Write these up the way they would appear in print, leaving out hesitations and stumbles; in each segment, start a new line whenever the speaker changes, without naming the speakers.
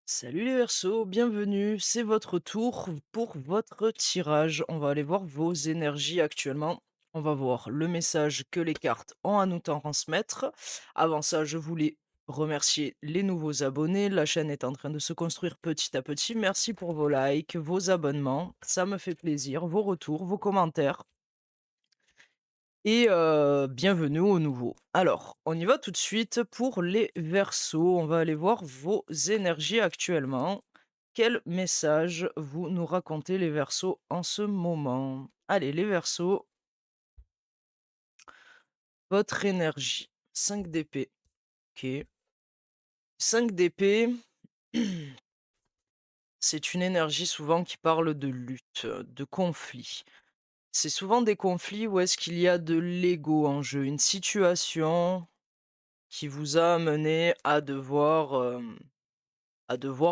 Salut les Verseaux, bienvenue, c'est votre tour pour votre tirage. On va aller voir vos énergies actuellement. On va voir le message que les cartes ont à nous transmettre. Avant ça, je voulais remercier les nouveaux abonnés. La chaîne est en train de se construire petit à petit. Merci pour vos likes, vos abonnements. Ça me fait plaisir, vos retours, vos commentaires. Et bienvenue aux nouveaux. Alors, on y va tout de suite pour les Verseaux. On va aller voir vos énergies actuellement. Quel message vous nous racontez les Verseaux en ce moment? Allez, les Verseaux, votre énergie. 5 d'épée. OK. 5 d'épée, c'est une énergie souvent qui parle de lutte, de conflit. C'est souvent des conflits où est-ce qu'il y a de l'ego en jeu, une situation qui vous a amené à devoir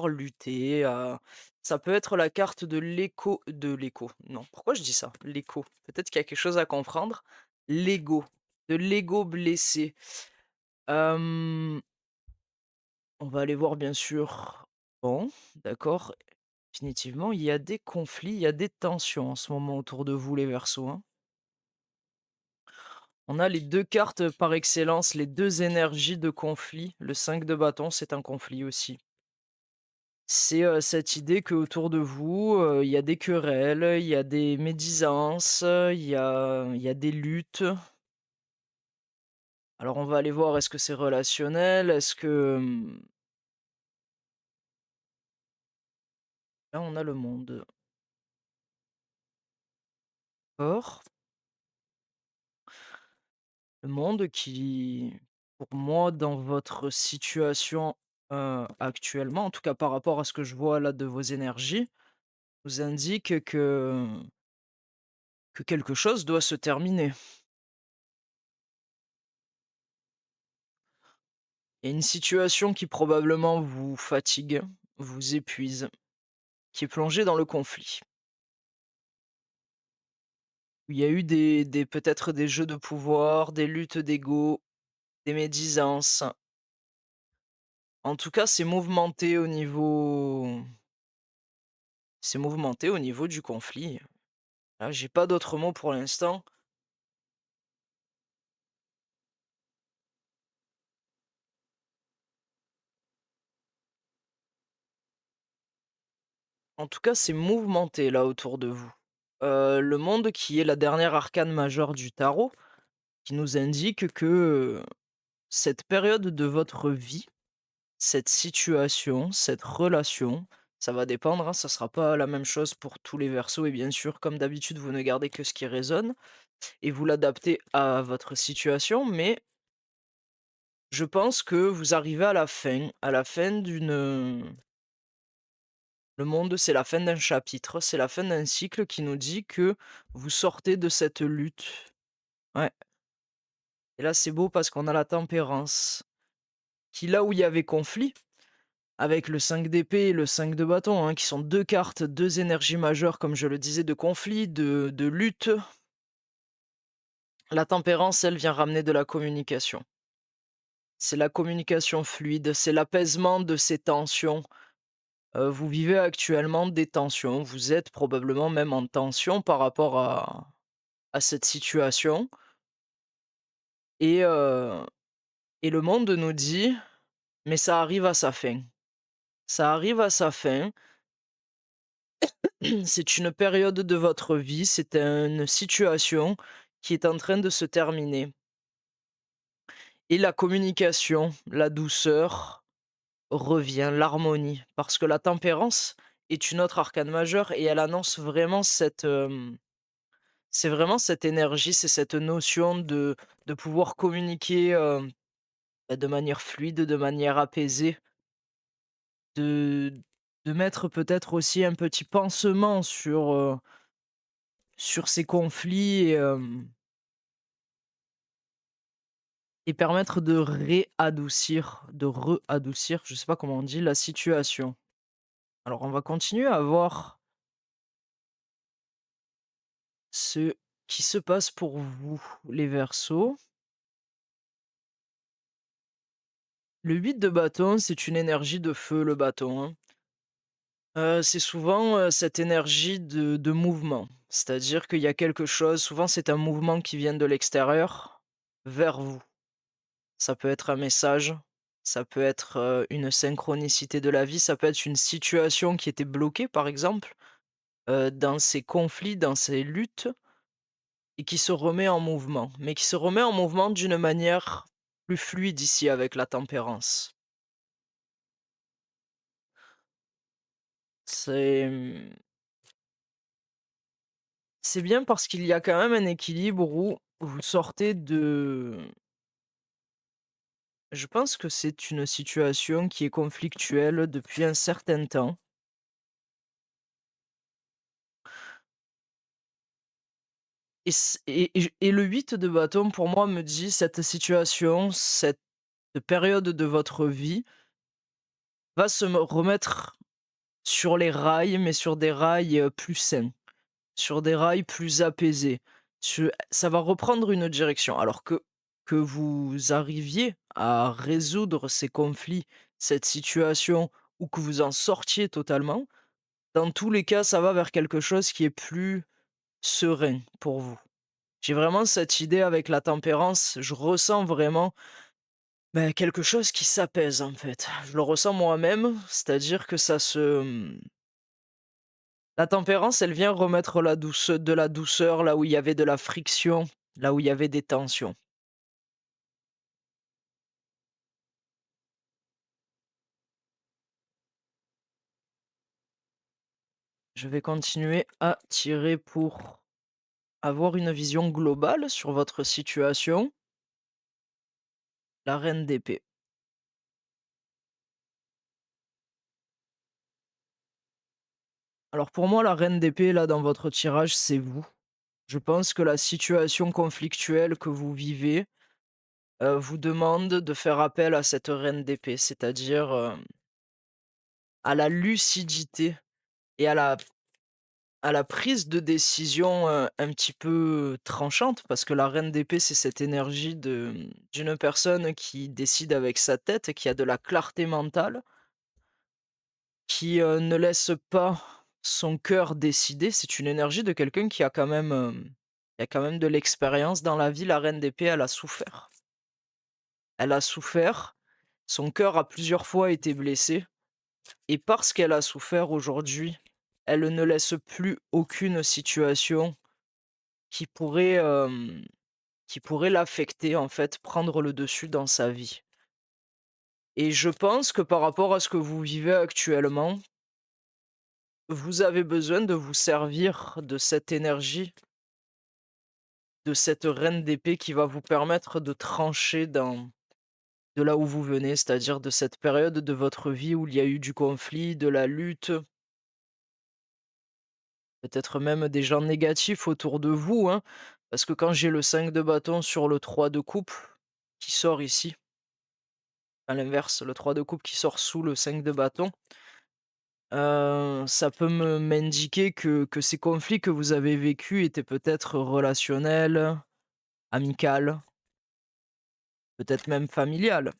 lutter, ça peut être la carte de l'écho, non, pourquoi je dis ça? L'écho, peut-être qu'il y a quelque chose à comprendre. L'ego, de l'ego blessé. Hem, on va aller voir bien sûr. Bon, d'accord, définitivement, il y a des conflits, il y a des tensions en ce moment autour de vous les Verseaux, hein. On a les 2 cartes par excellence, les 2 énergies de conflit. Le 5 de bâton, c'est un conflit aussi. C'est, cette idée qu'autour de vous, il y a des querelles, il y a des médisances, il y a des luttes. Alors on va aller voir, est-ce que c'est relationnel? Est-ce que, là on a le monde. Or, le monde qui, pour moi, dans votre situation, actuellement, en tout cas par rapport à ce que je vois là de vos énergies, vous indique que quelque chose doit se terminer. Il y a une situation qui probablement vous fatigue, vous épuise, qui est plongée dans le conflit. Il y a eu des peut-être des jeux de pouvoir, des luttes d'ego, des médisances. En tout cas, c'est mouvementé au niveau du conflit. Là, j'ai pas d'autres mots pour l'instant. En tout cas, c'est mouvementé là autour de vous. Le monde qui est la dernière arcane majeure du tarot, qui nous indique que, cette période de votre vie, cette situation, cette relation, ça va dépendre, hein, ça sera pas la même chose pour tous les versos et bien sûr, comme d'habitude, vous ne gardez que ce qui résonne et vous l'adaptez à votre situation, mais je pense que vous arrivez à la fin le monde, c'est la fin d'un chapitre, c'est la fin d'un cycle qui nous dit que vous sortez de cette lutte. Ouais, et là, c'est beau parce qu'on a la tempérance qui, là où il y avait conflit, avec le 5 d'épée et le 5 de bâton, hein, qui sont 2 cartes, 2 énergies majeures, comme je le disais, de conflit, de lutte. La tempérance, elle, vient ramener de la communication. C'est la communication fluide, c'est l'apaisement de ces tensions. Vous vivez actuellement des tensions, vous êtes probablement même en tension par rapport à cette situation et heu et le monde nous dit: «Mais ça arrive à sa fin». Ça arrive à sa fin. C'est une période de votre vie, c'est une situation qui est en train de se terminer et la communication, la douceur revient, l'harmonie. Parce que la tempérance est une autre arcane majeure et elle annonce vraiment c'est vraiment cette énergie, c'est cette notion de pouvoir communiquer, bah, de manière fluide, de manière apaisée, de de mettre peut-être aussi un petit pansement sur ces conflits et permettre de réadoucir, de re-adoucir, je sais pas comment on dit, la situation. Alors on va continuer à voir ce qui se passe pour vous, les Verseaux. Le 8 de bâton, c'est une énergie de feu, le bâton, hein. C'est souvent, cette énergie de mouvement. C'est-à-dire qu'il y a quelque chose souvent c'est un mouvement qui vient de l'extérieur vers vous. Ça peut être un message, ça peut être, une synchronicité de la vie, ça peut être une situation qui était bloquée, par exemple, dans ces conflits, dans ces luttes et qui se remet en mouvement. Mais qui se remet en mouvement d'une manière plus fluide ici avec la tempérance. C'est, c'est bien parce qu'il y a quand même un équilibre où vous sortez de je pense que c'est une situation qui est conflictuelle depuis un certain temps et le 8 de bâton pour moi me dit: «Cette situation, cette période de votre vie va se me remettre sur les rails, mais sur des rails, plus sains». Sur des rails plus apaisés. Ça va reprendre une direction. Alors que vous arriviez à résoudre ces conflits, cette situation ou que vous en sortiez totalement, dans tous les cas, ça va vers quelque chose qui est plus serein pour vous. J'ai vraiment cette idée avec la tempérance, je ressens vraiment, quelque chose qui s'apaise, en fait. Je le ressens moi-même, c'est-à-dire que la tempérance, elle vient remettre de la douceur là où il y avait de la friction, là où il y avait des tensions. Je vais continuer à tirer pour avoir une vision globale sur votre situation. La reine d'épée. Alors pour moi, la reine d'épée, là, dans votre tirage, c'est vous. Je pense que la situation conflictuelle que vous vivez, vous demande de faire appel à cette reine d'épée, c'est-à-dire, à la lucidité et à la prise de décision, un petit peu tranchante parce que la reine d'épée, c'est cette énergie d'une personne qui décide avec sa tête, qui a de la clarté mentale, qui, ne laisse pas son cœur décider. C'est une énergie de quelqu'un qui a quand même, qui a quand même de l'expérience dans la vie. La reine d'épée, elle a souffert. Elle a souffert, son cœur a plusieurs fois été blessé et parce qu'elle a souffert aujourd'hui, elle ne laisse plus aucune situation qui pourrait, qui pourrait l'affecter, en fait, prendre le dessus dans sa vie. Et je pense que par rapport à ce que vous vivez actuellement, vous avez besoin de vous servir de cette énergie, de cette reine d'épée qui va vous permettre de trancher de là où vous venez, c'est-à-dire de cette période de votre vie où il y a eu du conflit, de la lutte, peut-être même des gens négatifs autour de vous, hein. Parce que quand j'ai le 5 de bâton sur le 3 de coupe qui sort ici, à l'inverse, le 3 de coupe qui sort sous le 5 de bâton, ça peut me m'indiquer que ces conflits que vous avez vécus étaient peut-être relationnels, amicals, peut-être même familiales.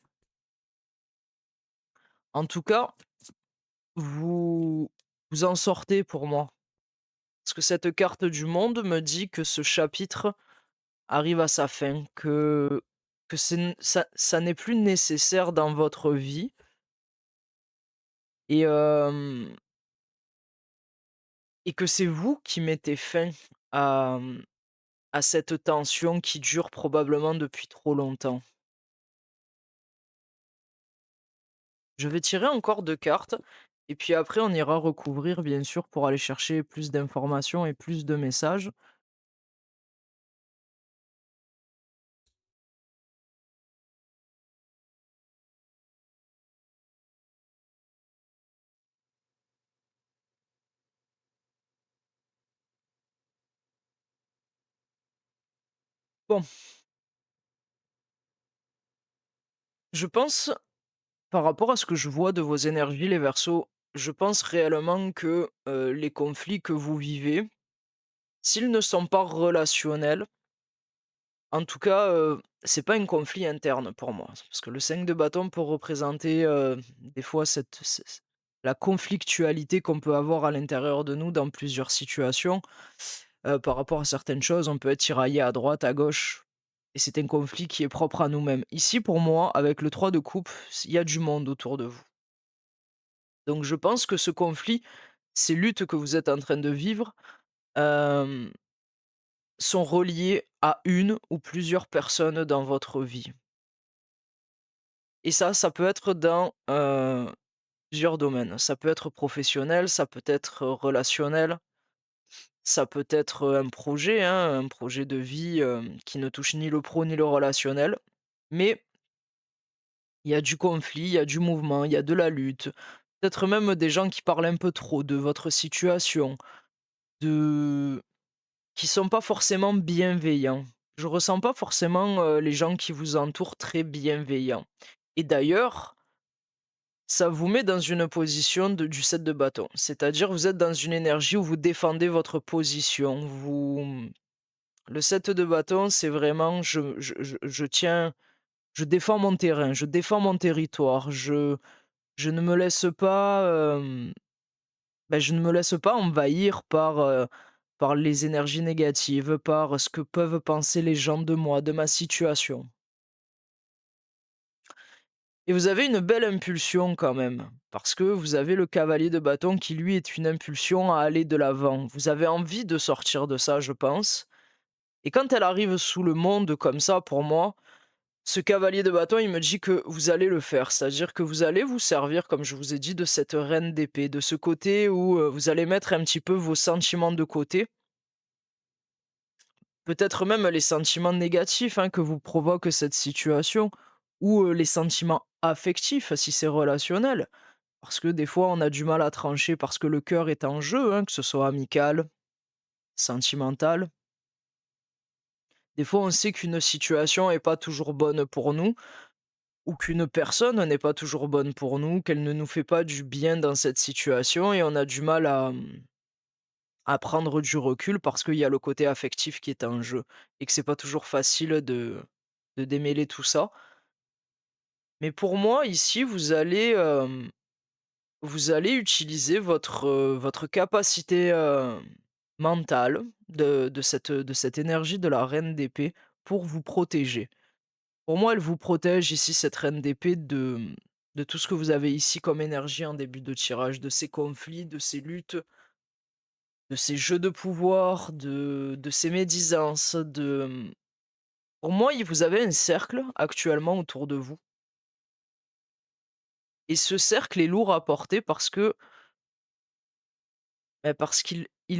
En tout cas, vous vous en sortez pour moi. Parce que cette carte du monde me dit que ce chapitre arrive à sa fin, que ça n'est plus nécessaire dans votre vie et et que c'est vous qui mettez fin à, à cette tension qui dure probablement depuis trop longtemps. Je vais tirer encore 2 cartes et puis après on ira recouvrir bien sûr pour aller chercher plus d'informations et plus de messages. Bon, je pense, par rapport à ce que je vois de vos énergies les Verseaux, je pense réellement que, les conflits que vous vivez, s'ils ne sont pas relationnels, En tout cas, c'est pas un conflit interne pour moi. Parce que le 5 de bâton peut représenter, des fois la conflictualité qu'on peut avoir à l'intérieur de nous dans plusieurs situations, par rapport à certaines choses. On peut être tiraillé à droite, à gauche et c'est un conflit qui est propre à nous-mêmes. Ici, pour moi, avec le 3 de coupe, il y a du monde autour de vous. Donc je pense que ce conflit, ces luttes que vous êtes en train de vivre, hem, sont reliées à une ou plusieurs personnes dans votre vie. Et ça peut être dans, plusieurs domaines. Ça peut être professionnel, ça peut être, relationnel, ça peut être, un projet, hein, un projet de vie, qui ne touche ni le pro ni le relationnel. Mais il y a du conflit, il y a du mouvement, il y a de la lutte, peut-être même des gens qui parlent un peu trop de votre situation, de qui sont pas forcément bienveillants. Je ressens pas forcément, les gens qui vous entourent très bienveillants. Et d'ailleurs, ça vous met dans une position du 7 de bâton. C'est-à-dire, vous êtes dans une énergie où vous défendez votre position. Le 7 de bâton, c'est vraiment je tiens, je défends mon terrain, je défends mon territoire, je ne me laisse pas, je ne me laisse pas envahir par les énergies négatives, par ce que peuvent penser les gens de moi, de ma situation. Et vous avez une belle impulsion quand même, parce que vous avez le cavalier de bâton qui lui est une impulsion à aller de l'avant. Vous avez envie de sortir de ça, je pense. Et quand elle arrive sous le monde comme ça, pour moi, ce cavalier de bâton, il me dit que vous allez le faire. C'est-à-dire que vous allez vous servir, comme je vous ai dit, de cette reine d'épée, de ce côté où vous allez mettre un petit peu vos sentiments de côté. Peut-être même les sentiments négatifs, hein, que vous provoque cette situation, ou les sentiments affectifs si c'est relationnel. Parce que des fois, on a du mal à trancher parce que le cœur est en jeu, hein, que ce soit amical, sentimental. Des fois, on sait qu'une situation est pas toujours bonne pour nous, ou qu'une personne n'est pas toujours bonne pour nous, qu'elle ne nous fait pas du bien dans cette situation, et on a du mal à prendre du recul parce qu'il y a le côté affectif qui est en jeu, et que c'est pas toujours facile de démêler tout ça. Mais pour moi, ici, vous allez utiliser votre capacité, mentale de cette énergie de la reine d'épée pour vous protéger. Pour moi, elle vous protège ici, cette reine d'épée, de tout ce que vous avez ici comme énergie en début de tirage, de ces conflits, de ces luttes, de ces jeux de pouvoir, de ces médisances, pour moi, vous avez un cercle actuellement autour de vous, et ce cercle est lourd à porter parce qu'il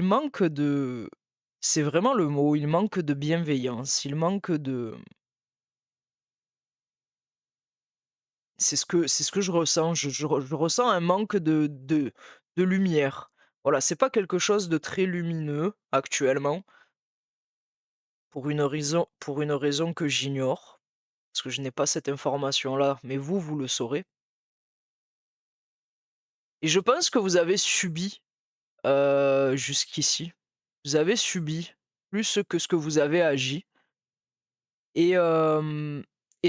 manque de, c'est vraiment le mot, il manque de bienveillance, il manque de, c'est ce que je ressens, je ressens un manque de lumière. Voilà, c'est pas quelque chose de très lumineux actuellement, pour une raison que j'ignore, parce que je n'ai pas cette information-là, mais vous le saurez. Et je pense que vous avez subi, jusqu'ici. Vous avez subi plus que ce que vous avez agi. Et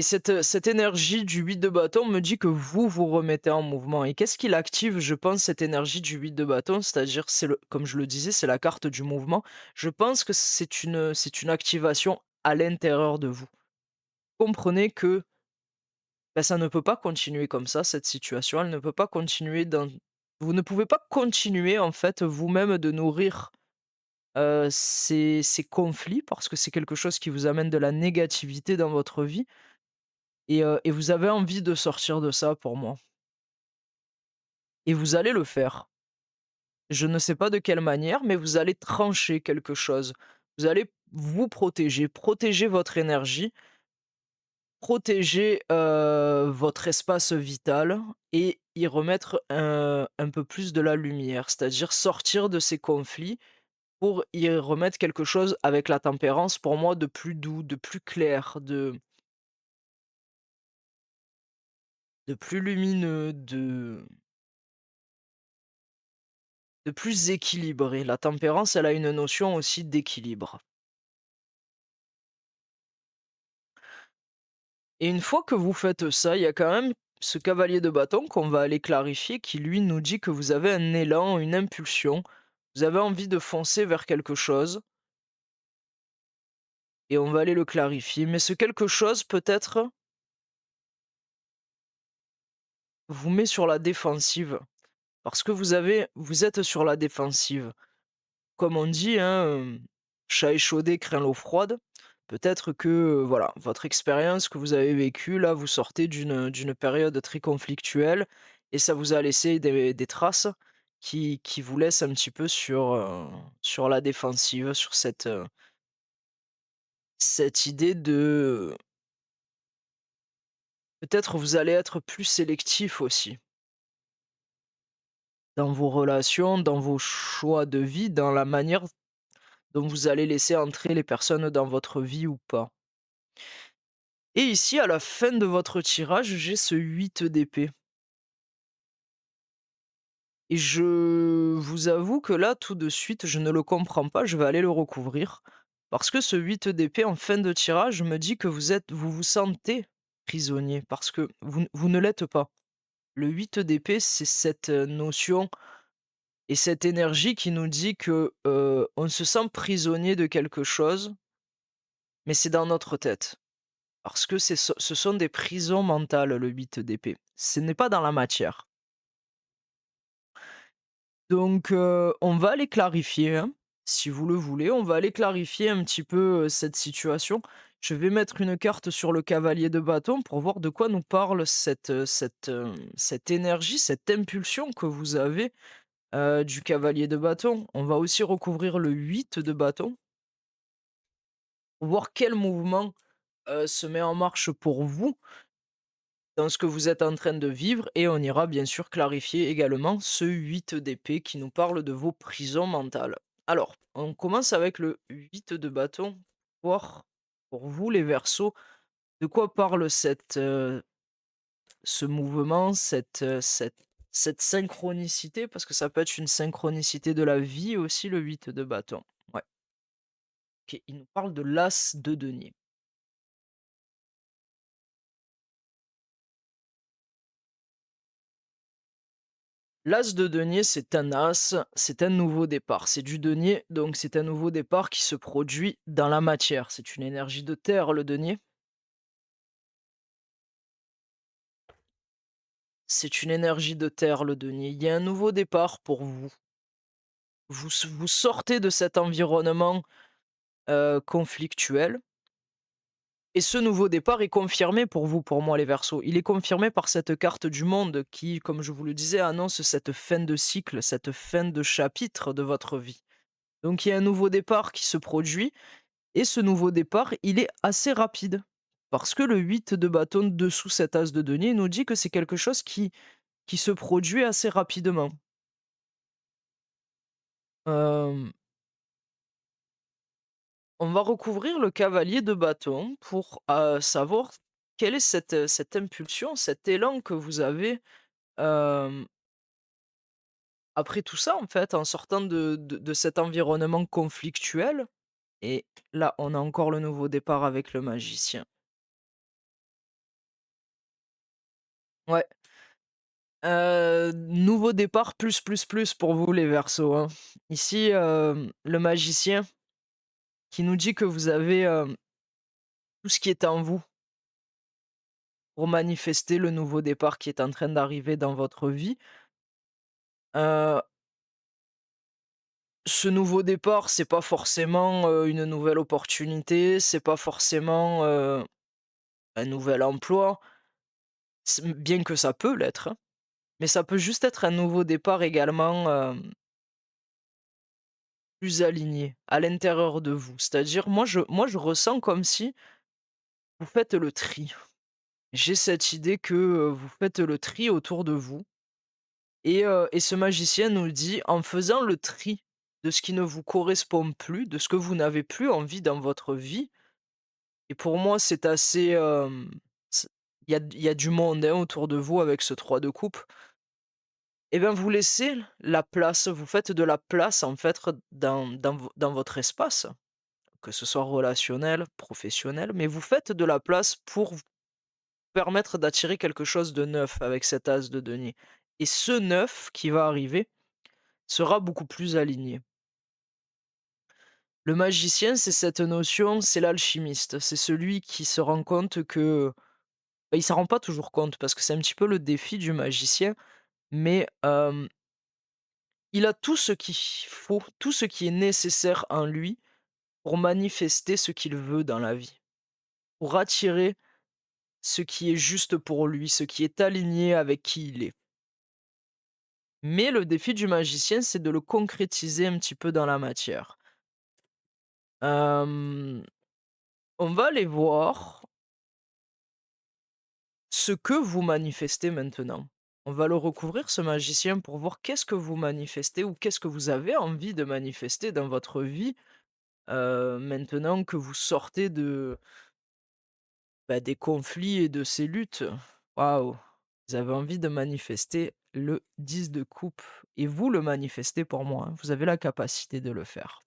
cette énergie du 8 de bâton me dit que vous vous remettez en mouvement. Et qu'est-ce qui l'active, je pense, cette énergie du 8 de bâton? C'est-à-dire, comme je le disais, c'est la carte du mouvement. Je pense que c'est une activation à l'intérieur de vous. Comprenez que, bah, ça ne peut pas continuer comme ça, cette situation. Elle ne peut pas continuer dans Vous ne pouvez pas continuer, en fait, vous-même, de nourrir, ces conflits, parce que c'est quelque chose qui vous amène de la négativité dans votre vie. Et vous avez envie de sortir de ça, pour moi, et vous allez le faire. Je ne sais pas de quelle manière, mais vous allez trancher quelque chose. Vous allez vous protéger, protéger votre énergie, protéger, votre espace vital, et y remettre un peu plus de la lumière. C'est-à-dire sortir de ces conflits pour y remettre quelque chose avec la tempérance, pour moi, de plus doux, de plus clair, de plus lumineux, de plus équilibré. La tempérance, elle a une notion aussi d'équilibre. Et une fois que vous faites ça, il y a quand même ce cavalier de bâton qu'on va aller clarifier qui lui nous dit que vous avez un élan, une impulsion, vous avez envie de foncer vers quelque chose et on va aller le clarifier. Mais ce quelque chose peut-être vous met sur la défensive parce que vous êtes sur la défensive. Comme on dit, hein, chat échaudé craint l'eau froide. Peut-être que, voilà, votre expérience que vous avez vécue, là, vous sortez d'une période très conflictuelle et ça vous a laissé des traces qui vous laissent un petit peu sur la défensive, sur cette idée de peut-être vous allez être plus sélectif aussi dans vos relations, dans vos choix de vie, dans la manière dont vous allez laisser entrer les personnes dans votre vie ou pas. Et ici, à la fin de votre tirage, j'ai ce 8 d'épée. Et je vous avoue que là, tout de suite, je ne le comprends pas, je vais aller le recouvrir. Parce que ce 8 d'épée en fin de tirage me dit que vous vous sentez prisonnier, parce que vous ne l'êtes pas. Le 8 d'épée, c'est cette notion et cette énergie qui nous dit que on se sent prisonnier de quelque chose, mais c'est dans notre tête. Parce que ce sont des prisons mentales, le 8 d'épée. Ce n'est pas dans la matière. Donc, on va aller clarifier, hein, si vous le voulez. On va aller clarifier un petit peu, cette situation. Je vais mettre une carte sur le cavalier de bâton pour voir de quoi nous parle cette énergie, cette impulsion que vous avez, du cavalier de bâton. On va aussi recouvrir le 8 de bâton, pour voir quel mouvement, se met en marche pour vous dans ce que vous êtes en train de vivre et on ira bien sûr clarifier également ce 8 d'épée qui nous parle de vos prisons mentales. Alors, on commence avec le 8 de bâton, voir pour vous les Verseaux, de quoi parle ce mouvement, cette synchronicité, parce que ça peut être une synchronicité de la vie aussi, le 8 de bâton. Ouais, ok, il nous parle de l'as de denier. L'as de denier, c'est un as, c'est un nouveau départ. C'est du denier, donc c'est un nouveau départ qui se produit dans la matière. C'est une énergie de terre, le denier. C'est une énergie de terre, le denier. Il y a un nouveau départ pour vous. Vous sortez de cet environnement conflictuel. Et ce nouveau départ est confirmé pour vous, pour moi, les Verseaux. Il est confirmé par cette carte du monde qui, comme je vous le disais, annonce cette fin de cycle, cette fin de chapitre de votre vie. Donc il y a un nouveau départ qui se produit. Et ce nouveau départ, il est assez rapide. Parce que le 8 de bâton dessous cet as de denier nous dit que c'est quelque chose qui se produit assez rapidement. Hem, on va recouvrir le cavalier de bâton pour, savoir quelle est cette impulsion, cet élan que vous avez, hem, après tout ça, en fait, en sortant de cet environnement conflictuel. Et là, on a encore le nouveau départ avec le magicien. Ouais. Nouveau départ plus pour vous les Verseaux, hein. Ici, le magicien qui nous dit que vous avez, tout ce qui est en vous pour manifester le nouveau départ qui est en train d'arriver dans votre vie. Heu, ce nouveau départ, c'est pas forcément, une nouvelle opportunité, c'est pas forcément, un nouvel emploi, bien que ça peut l'être, hein, mais ça peut juste être un nouveau départ également, plus aligné à l'intérieur de vous. C'est-à-dire moi je ressens comme si vous faites le tri. J'ai cette idée que, vous faites le tri autour de vous et ce magicien nous dit: «En faisant le tri de ce qui ne vous correspond plus, de ce que vous n'avez plus envie dans votre vie». Et pour moi c'est assez, c il y a du monde, hein, autour de vous avec ce 3 de coupe. Et bien vous laissez la place, vous faites de la place en fait dans votre espace, que ce soit relationnel, professionnel, mais vous faites de la place pour vous. permettre d'attirer quelque chose de neuf avec cet as de denier et ce neuf qui va arriver sera beaucoup plus aligné. Le magicien, c'est cette notion, c'est l'alchimiste, c'est celui qui se rend compte que bah, il s'en rend pas toujours compte parce que c'est un petit peu le défi du magicien, mais il a tout ce qu'il faut, tout ce qui est nécessaire en lui pour manifester ce qu'il veut dans la vie, pour attirer ce qui est juste pour lui, ce qui est aligné avec qui il est. Mais le défi du magicien, c'est de le concrétiser un petit peu dans la matière. Hem, on va aller voir ce que vous manifestez maintenant. On va le recouvrir, ce magicien, pour voir qu'est-ce que vous manifestez ou qu'est-ce que vous avez envie de manifester dans votre vie, maintenant que vous sortez de, bah, des conflits et de ces luttes. Waouh! Vous avez envie de manifester le 10 de coupe et vous le manifestez pour moi, hein, vous avez la capacité de le faire.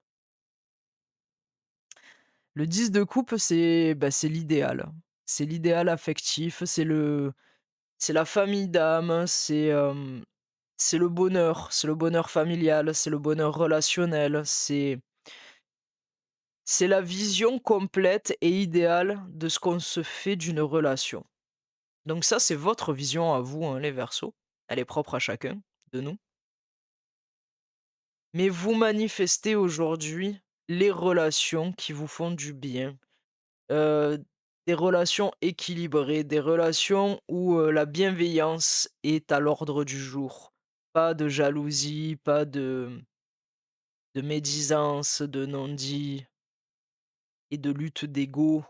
Le 10 de coupe, c'est, bah, c'est l'idéal. C'est l'idéal affectif, c'est la famille d'âme, c'est le bonheur familial, c'est le bonheur relationnel, c'est la vision complète et idéale de ce qu'on se fait d'une relation. Donc ça, c'est votre vision à vous, hein, les Verseaux. Elle est propre à chacun de nous. Mais vous manifestez aujourd'hui les relations qui vous font du bien. Heu, des relations équilibrées, des relations où, la bienveillance est à l'ordre du jour. Pas de jalousie, pas de médisance, de non-dit et de lutte d'ego,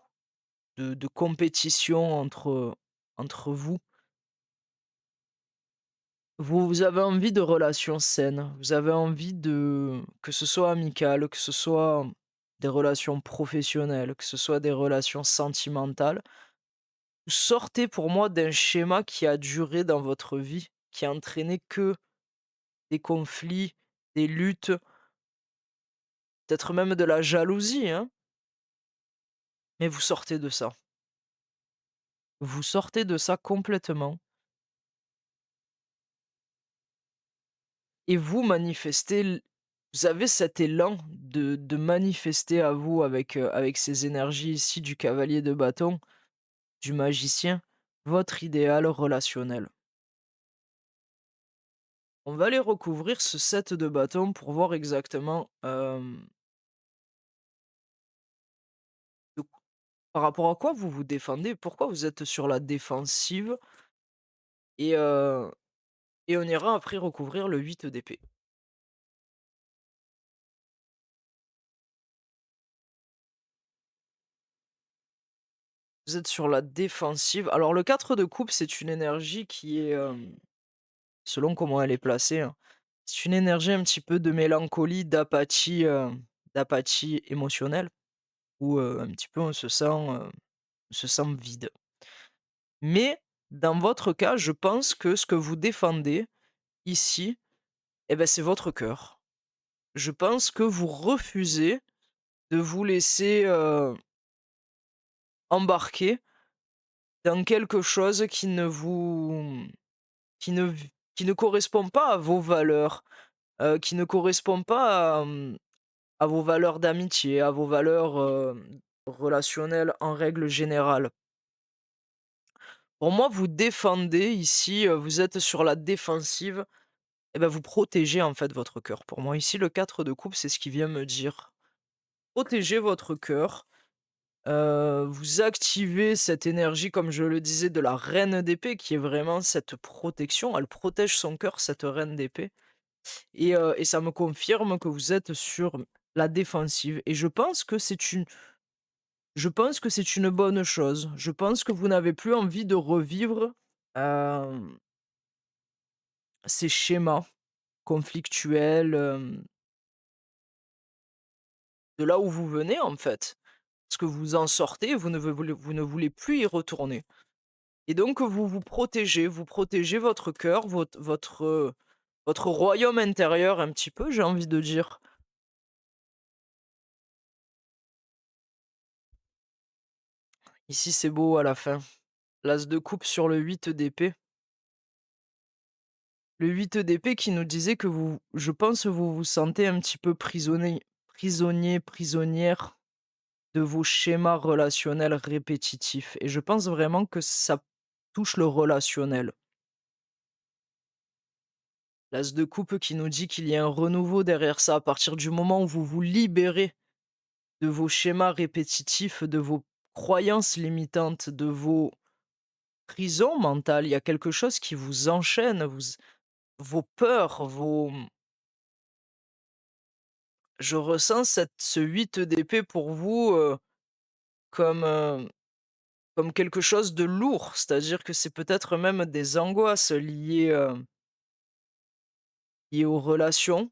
de compétition entre vous. Vous avez envie de relations saines, vous avez envie de que ce soit amical, que ce soit des relations professionnelles, que ce soit des relations sentimentales. Vous sortez pour moi d'un schéma qui a duré dans votre vie, qui a entraîné que des conflits, des luttes, peut-être même de la jalousie, hein, mais vous sortez de ça. Vous sortez de ça complètement et vous manifestez vous avez cet élan de manifester à vous avec ces énergies ici du cavalier de bâton, du magicien, votre idéal relationnel. On va aller recouvrir ce set de bâtons pour voir exactement, de par rapport à quoi vous vous défendez? Pourquoi vous êtes sur la défensive? Et on ira après recouvrir le 8 d'épée. Vous êtes sur la défensive. Alors le 4 de coupe, c'est une énergie qui est, selon comment elle est placée, hein, c'est une énergie un petit peu de mélancolie, d'apathie émotionnelle où, un petit peu on se sent vide. Mais dans votre cas, je pense que ce que vous défendez ici, et ben c'est votre cœur. Je pense que vous refusez de vous laisser, embarquer dans quelque chose qui ne v qui ne correspond pas à vos valeurs, qui ne correspond pas à vos valeurs d'amitié, à vos valeurs, relationnelles en règle générale. Pour moi, vous défendez ici, vous êtes sur la défensive et ben vous protégez en fait votre cœur. Pour moi ici, le 4 de coupe, c'est ce qui vient me dire. Protégez votre cœur. Vous activez cette énergie, comme je le disais, de la reine d'épée qui est vraiment cette protection. Elle protège son cœur, cette reine d'épée et ça me confirme que vous êtes sur la défensive et je pense que c'est une bonne chose. Je pense que vous n'avez plus envie de revivre, hem, ces schémas conflictuels, de là où vous venez, en fait. Parce que vous en sortez, vous ne voulez plus y retourner. Et donc vous protégez votre cœur, votre royaume intérieur un petit peu, j'ai envie de dire. Ici, c'est beau à la fin. L'as de coupe sur le 8 d'épée. Le 8 d'épée qui nous disait que vous je pense vous vous sentez un petit peu prisonnière de vos schémas relationnels répétitifs et je pense vraiment que ça touche le relationnel. L'as de coupe qui nous dit qu'il y a un renouveau derrière ça à partir du moment où vous vous libérez de vos schémas répétitifs, de vos croyances limitantes, de vos prisons mentales. Il y a quelque chose qui vous enchaîne, vos peurs, je ressens ce 8 d'épée pour vous, comme, comme quelque chose de lourd. C'est-à-dire que c'est peut-être même des angoisses liées aux relations.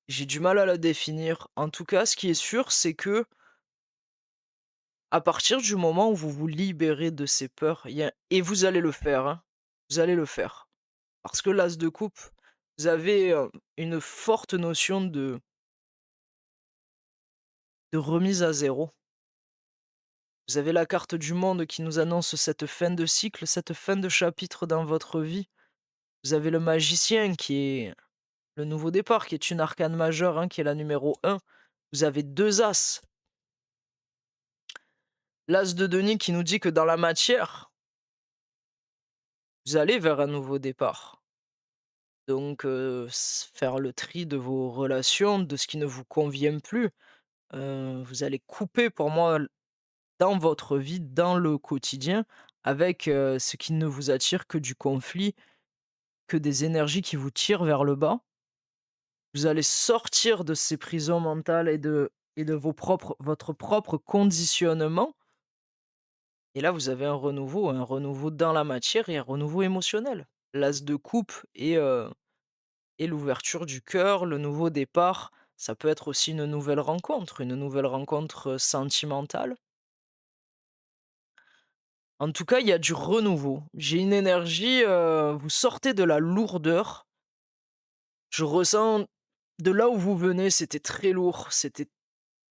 J'ai du mal à la définir. En tout cas, ce qui est sûr, c'est que à partir du moment où vous vous libérez de ces peurs, il y a et vous allez le faire, hein, vous allez le faire. Parce que l'as de coupe, vous avez, une forte notion de remise à zéro. Vous avez la carte du monde qui nous annonce cette fin de cycle, cette fin de chapitre dans votre vie. Vous avez le magicien qui est le nouveau départ, qui est une arcane majeure, hein, qui est la numéro 1. Vous avez 2 as. L'as de denier qui nous dit que dans la matière, vous allez vers un nouveau départ. Donc, faire le tri de vos relations, de ce qui ne vous convient plus. Vous allez couper pour moi dans votre vie, dans le quotidien, avec, ce qui ne vous attire que du conflit, que des énergies qui vous tirent vers le bas. Vous allez sortir de ces prisons mentales et de votre propre conditionnement et là, vous avez un renouveau dans la matière et un renouveau émotionnel. L'as de coupe et l'ouverture du cœur, le nouveau départ, ça peut être aussi une nouvelle rencontre, sentimentale. En tout cas, il y a du renouveau. J'ai une énergie, vous sortez de la lourdeur. Je ressens de là où vous venez, c'était très lourd, c'était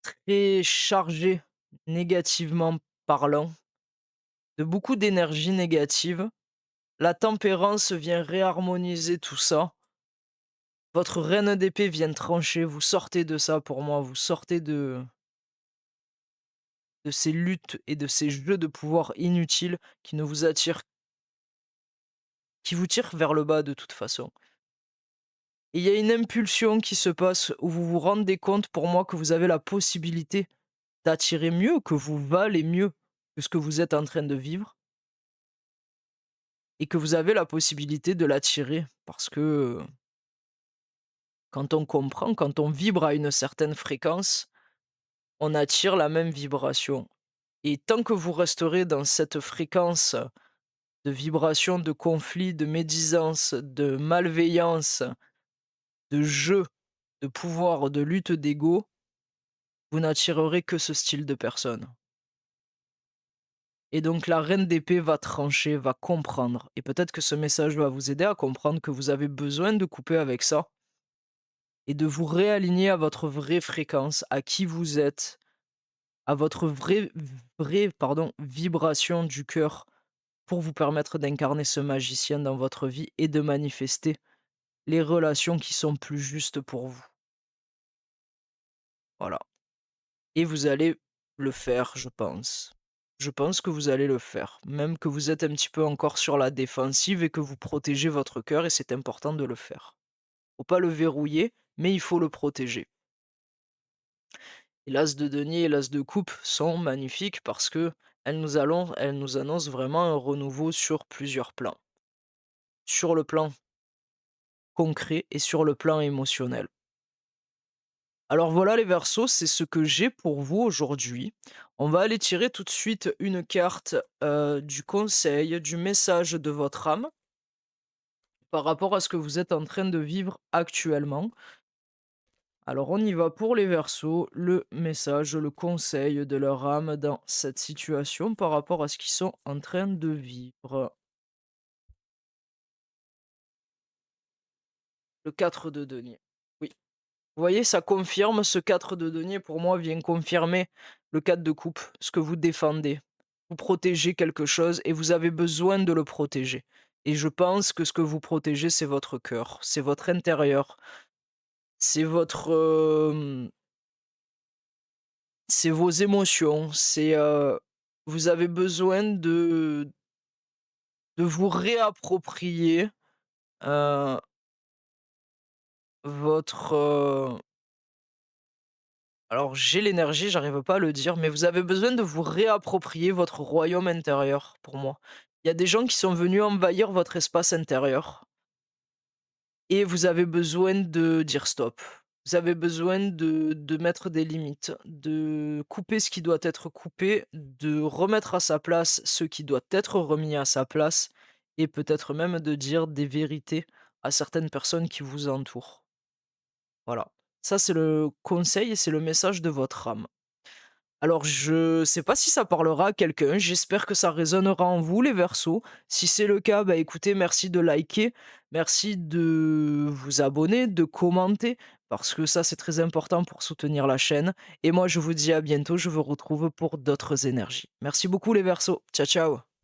très chargé, négativement parlant, de beaucoup d'énergie négative. La tempérance vient réharmoniser tout ça. Votre reine d'épée vient trancher, vous sortez de ça pour moi, vous sortez de ces luttes et de ces jeux de pouvoir inutiles qui ne vous attirent qui vous tirent vers le bas de toute façon. Et il y a une impulsion qui se passe où vous vous rendez compte pour moi que vous avez la possibilité d'attirer mieux, que vous valez mieux que ce que vous êtes en train de vivre et que vous avez la possibilité de l'attirer parce que, quand on comprend, quand on vibre à une certaine fréquence, on attire la même vibration et tant que vous resterez dans cette fréquence de vibration, de conflit, de médisance, de malveillance, de jeu, de pouvoir, de lutte d'ego, vous n'attirerez que ce style de personne. Et donc la reine d'épée va trancher, va comprendre et peut-être que ce message va vous aider à comprendre que vous avez besoin de couper avec ça et de vous réaligner à votre vraie fréquence, à qui vous êtes, à votre vraie vibration du cœur pour vous permettre d'incarner ce magicien dans votre vie et de manifester les relations qui sont plus justes pour vous. Voilà. Et vous allez le faire, je pense. Je pense que vous allez le faire, même que vous êtes un petit peu encore sur la défensive et que vous protégez votre cœur et c'est important de le faire. Faut pas le verrouiller, mais il faut le protéger. Et l'as de denier et l'as de coupe sont magnifiques parce que elles nous annoncent vraiment un renouveau sur plusieurs plans. Sur le plan concret et sur le plan émotionnel. Alors voilà les Verseaux, c'est ce que j'ai pour vous aujourd'hui. On va aller tirer tout de suite une carte, du conseil, du message de votre âme, par rapport à ce que vous êtes en train de vivre actuellement. Alors on y va pour les Verseaux, le message, le conseil de leur âme dans cette situation par rapport à ce qu'ils sont en train de vivre. Le 4 de denier. Oui. Vous voyez, ça confirme ce 4 de denier pour moi vient confirmer le 4 de coupe, ce que vous défendez. Vous protégez quelque chose et vous avez besoin de le protéger. Et je pense que ce que vous protégez, c'est votre cœur, c'est votre intérieur, c'est votre, c'est vos émotions, vous avez besoin de vous réapproprier, heu, votre, alors j'ai l'énergie, j'arrive pas à le dire, mais vous avez besoin de vous réapproprier votre royaume intérieur, pour moi. Il y a des gens qui sont venus envahir votre espace intérieur et vous avez besoin de dire stop. Vous avez besoin de mettre des limites, de couper ce qui doit être coupé, de remettre à sa place ce qui doit être remis à sa place et peut-être même de dire des vérités à certaines personnes qui vous entourent. Voilà. Ça, c'est le conseil et c'est le message de votre âme. Alors, je sais pas si ça parlera à quelqu'un, j'espère que ça résonnera en vous les Verseaux. Si c'est le cas, bah, écoutez, merci de liker, merci de vous abonner, de commenter, parce que ça, c'est très important pour soutenir la chaîne. Et moi, je vous dis à bientôt, je vous retrouve pour d'autres énergies. Merci beaucoup les Verseaux. Ciao, ciao.